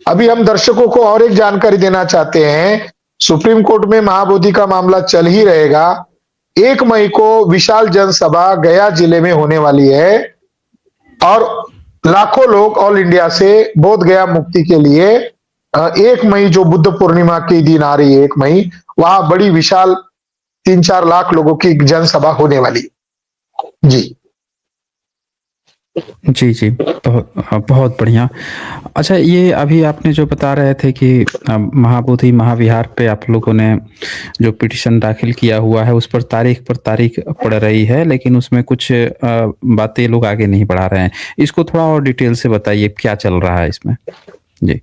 अभी हम दर्शकों को और एक जानकारी देना चाहते हैं। सुप्रीम कोर्ट में महाबोधि का मामला चल ही रहेगा। 1 मई को विशाल जनसभा गया जिले में होने वाली है और लाखों लोग ऑल इंडिया से बोध गया मुक्ति के लिए 1 मई जो बुद्ध पूर्णिमा की दिन आ रही है 1 मई, वहां बड़ी विशाल 3-4 लाख लोगों की जनसभा होने वाली। जी जी, जी। बहुत बढ़िया। अच्छा, ये अभी आपने जो बता रहे थे कि महाबोधि महाविहार पे आप लोगों ने जो पिटीशन दाखिल किया हुआ है, उस पर तारीख पड़ रही है, लेकिन उसमें कुछ बातें लोग आगे नहीं बढ़ा रहे हैं। इसको थोड़ा और डिटेल से बताइए, क्या चल रहा है इसमें? जी।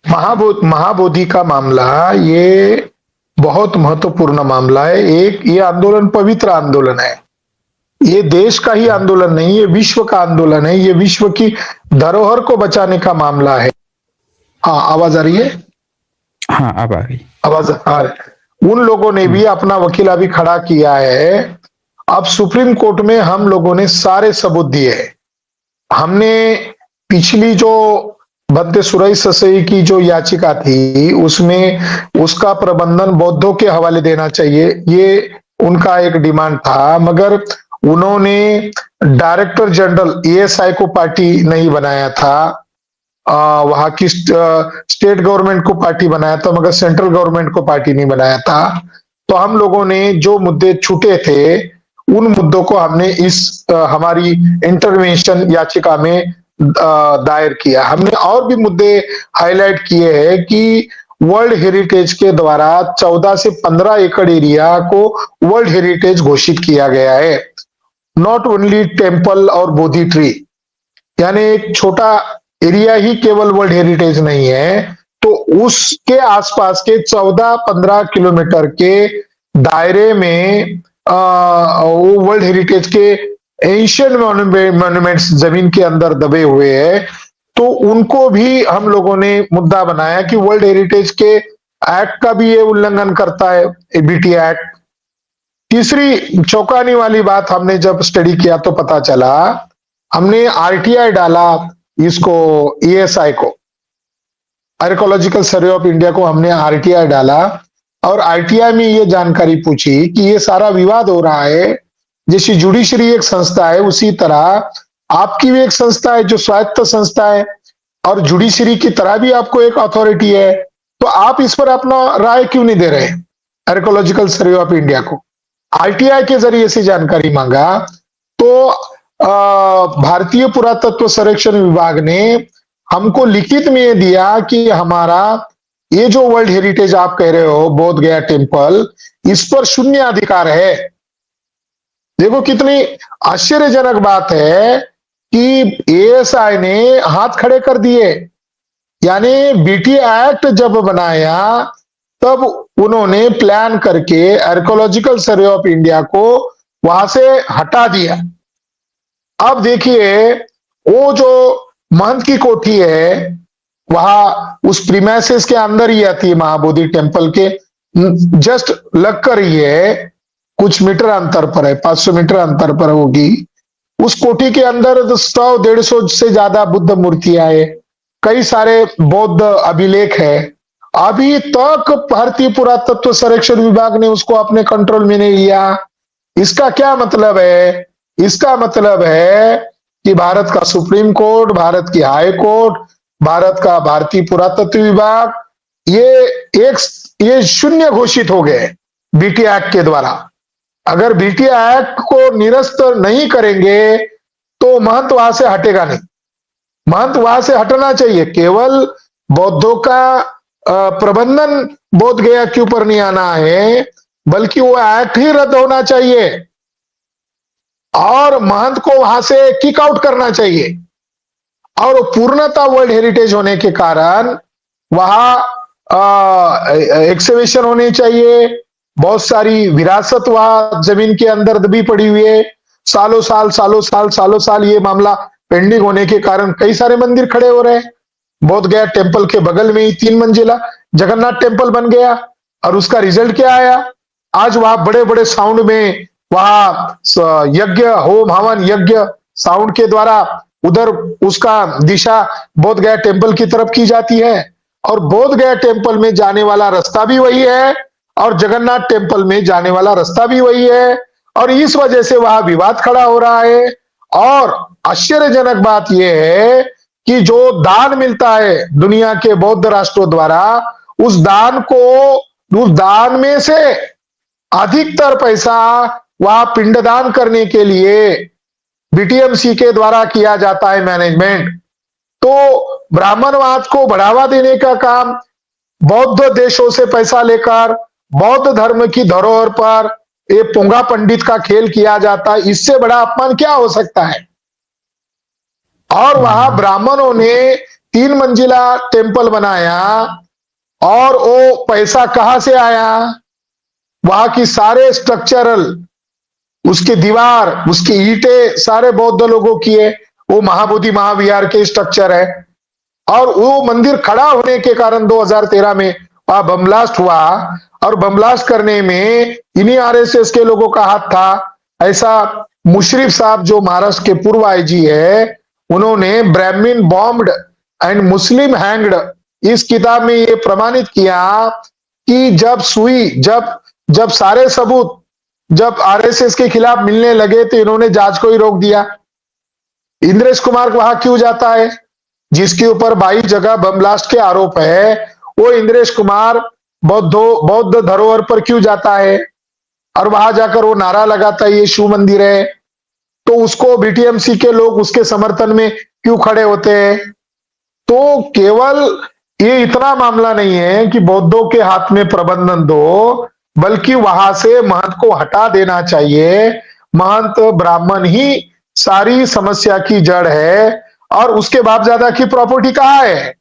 महाबोधि का मामला ये बहुत महत्वपूर्ण मामला है। एक ये आंदोलन पवित्र आंदोलन है। ये देश का ही आंदोलन नहीं, ये विश्व का आंदोलन है। ये विश्व की धरोहर को बचाने का मामला है। हाँ, आवाज आ रही है? हाँ, अब आ गई आवाज आ रही है। उन लोगों ने भी अपना वकील अभी खड़ा किया है। अब सुप्रीम कोर्ट में हम लोगों ने सारे सबूत दिए हैं। हमने पिछली जो भद्दे सुरई ससई की जो याचिका थी, उसमें उसका प्रबंधन बौद्धों के हवाले देना चाहिए, ये उनका एक डिमांड था। मगर उन्होंने डायरेक्टर जनरल एएसआई को पार्टी नहीं बनाया था। वहां की स्टेट गवर्नमेंट को पार्टी बनाया था, मगर सेंट्रल गवर्नमेंट को पार्टी नहीं बनाया था। तो हम लोगों ने जो मुद्दे छूटे थे, उन मुद्दों को हमने इस हमारी इंटरवेंशन याचिका में दायर किया। हमने और भी मुद्दे हाईलाइट किए हैं कि वर्ल्ड हेरिटेज के द्वारा 14 से 15 एकड़ एरिया को वर्ल्ड हेरिटेज घोषित किया गया है। नॉट ओनली टेम्पल और बोधि ट्री, यानी एक छोटा एरिया ही केवल वर्ल्ड हेरिटेज नहीं है, तो उसके आसपास के 14-15 किलोमीटर के दायरे में वो वर्ल्ड हेरिटेज के एंशियंट मॉन्यूमेंट्स जमीन के अंदर दबे हुए हैं। तो उनको भी हम लोगों ने मुद्दा बनाया कि वर्ल्ड हेरिटेज के एक्ट का भी ये उल्लंघन करता है, एबीटी एक्ट। तीसरी चौंकाने वाली बात, हमने जब स्टडी किया तो पता चला, हमने आरटीआई डाला इसको, ईएसआई को, आर्कोलॉजिकल सर्वे ऑफ इंडिया को हमने आरटीआई डाला और आरटीआई में ये जानकारी पूछी कि ये सारा विवाद हो रहा है। जैसे जुडिशरी एक संस्था है, उसी तरह आपकी भी एक संस्था है जो स्वायत्त संस्था है, और जुडिशरी की तरह भी आपको एक अथॉरिटी है। तो आप इस पर अपना राय क्यों नहीं दे रहे आर्कोलॉजिकल सर्वे ऑफ इंडिया को? आरटीआई के जरिए से जानकारी मांगा तो भारतीय पुरातत्व सर्वेक्षण विभाग ने हमको लिखित में ये दिया कि हमारा ये जो वर्ल्ड हेरिटेज आप कह रहे हो बोध गया टेम्पल, इस पर शून्य अधिकार है। देखो कितनी आश्चर्यजनक बात है कि एएसआई ने हाथ खड़े कर दिए। यानी बीटी एक्ट जब बनाया तब उन्होंने प्लान करके आर्कोलॉजिकल सर्वे ऑफ इंडिया को वहां से हटा दिया। अब देखिए, वो जो महंत की कोठी है, वहां उस प्रीमाइसेस के अंदर ही आती है महाबोधि टेम्पल के जस्ट लग कर ही है, कुछ मीटर अंतर पर है, 500 मीटर अंतर पर होगी। उस कोठी के अंदर 100-150 से ज्यादा बुद्ध मूर्तियां है, कई सारे बौद्ध अभिलेख है। अभी तक भारतीय पुरातत्व सर्वेक्षण विभाग ने उसको अपने कंट्रोल में नहीं लिया। इसका क्या मतलब है? इसका मतलब है कि भारत का सुप्रीम कोर्ट, भारत की हाई कोर्ट, भारत का भारतीय पुरातत्व विभाग, ये शून्य घोषित हो गए बीटी एक्ट के द्वारा। अगर बीटी एक्ट को निरस्त नहीं करेंगे तो महंत वहां से हटेगा नहीं। महंत वहां से हटना चाहिए, केवल बौद्धों का प्रबंधन बोध गया के ऊपर नहीं आना है, बल्कि वो एक्ट ही रद्द होना चाहिए और महंत को वहां से किक आउट करना चाहिए। और पूर्णतः वर्ल्ड हेरिटेज होने के कारण वहां एक्सकेवेशन होने चाहिए। बहुत सारी विरासत वहां जमीन के अंदर दबी पड़ी हुई है। सालों साल ये मामला पेंडिंग होने के कारण कई सारे मंदिर खड़े हो रहे हैं। बोध गया टेम्पल के बगल में ही 3 मंजिला जगन्नाथ टेम्पल बन गया और उसका रिजल्ट क्या आया? आज वहां बड़े बड़े साउंड में वहां यज्ञ, होम हवन यज्ञ साउंड के द्वारा उधर उसका दिशा बोध गया टेम्पल की तरफ की जाती है। और बोध गया टेम्पल में जाने वाला रास्ता भी वही है और जगन्नाथ टेम्पल में जाने वाला रास्ता भी वही है, और इस वजह से वहां विवाद खड़ा हो रहा है। और आश्चर्यजनक बात यह है कि जो दान मिलता है दुनिया के बौद्ध राष्ट्रों द्वारा, उस दान में से अधिकतर पैसा वहां पिंडदान करने के लिए बीटीएमसी के द्वारा किया जाता है मैनेजमेंट। तो ब्राह्मणवाद को बढ़ावा देने का काम बौद्ध देशों से पैसा लेकर बौद्ध धर्म की धरोहर पर ये पोंगा पंडित का खेल किया जाता है, इससे बड़ा अपमान क्या हो सकता है। और वहां ब्राह्मणों ने 3 मंजिला टेम्पल बनाया, और वो पैसा कहां से आया? वहां की सारे स्ट्रक्चरल, उसकी दीवार, उसकी ईंटें सारे बौद्ध लोगों की है। वो महाबोधि महाविहार के स्ट्रक्चर है, और वो मंदिर खड़ा होने के कारण 2013 में वहां बम ब्लास्ट हुआ, और बम ब्लास्ट करने में इन्हीं आरएसएस के लोगों का हाथ था। ऐसा मुशर्रफ साहब जो महाराष्ट्र के पूर्व आईजी है, उन्होंने ब्राह्मण बॉम्ब्ड एंड मुस्लिम हैंग्ड इस किताब में ये प्रमाणित किया कि जब सारे सबूत जब आरएसएस के खिलाफ मिलने लगे तो इन्होंने जांच को ही रोक दिया। इंद्रेश कुमार वहां क्यों जाता है? जिसके ऊपर 22 जगह बम ब्लास्ट के आरोप है, वो इंद्रेश कुमार बौद्ध धरोहर पर क्यों जाता है और वहां जाकर वो नारा लगाता है ये शिव मंदिर है? तो उसको बीटीएमसी के लोग उसके समर्थन में क्यों खड़े होते हैं? तो केवल ये इतना मामला नहीं है कि बौद्धों के हाथ में प्रबंधन दो, बल्कि वहां से महंत को हटा देना चाहिए। महंत ब्राह्मण ही सारी समस्या की जड़ है, और उसके बाप ज्यादा की प्रॉपर्टी कहाँ है?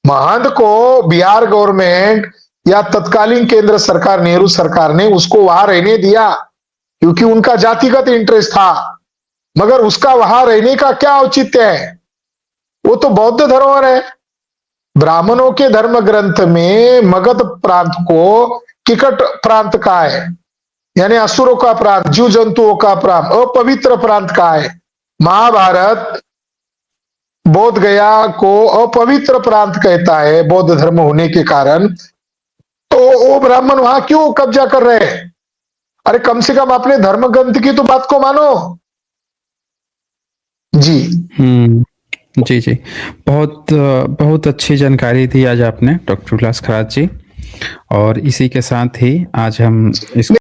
महंत को बिहार गवर्नमेंट या तत्कालीन केंद्र सरकार, नेहरू सरकार ने उसको वहां रहने दिया क्योंकि उनका जातिगत इंटरेस्ट था, मगर उसका वहां रहने का क्या औचित्य है? वो तो बौद्ध धरोहर है। ब्राह्मणों के धर्म ग्रंथ में मगध प्रांत को किकट प्रांत कहा है, यानी असुरों का प्रांत, जीव जंतुओं का प्रांत, अपवित्र प्रांत कहा है। महाभारत बोध गया को अपवित्र प्रांत कहता है बौद्ध धर्म होने के कारण। तो वो ब्राह्मण वहां क्यों कब्जा कर रहे हैं? अरे कम से कम अपने धर्म ग्रंथ की तो बात को मानो। जी जी जी, बहुत बहुत अच्छी जानकारी दी आज आपने डॉक्टर उल्लास खरात जी। और इसी के साथ ही आज हम इस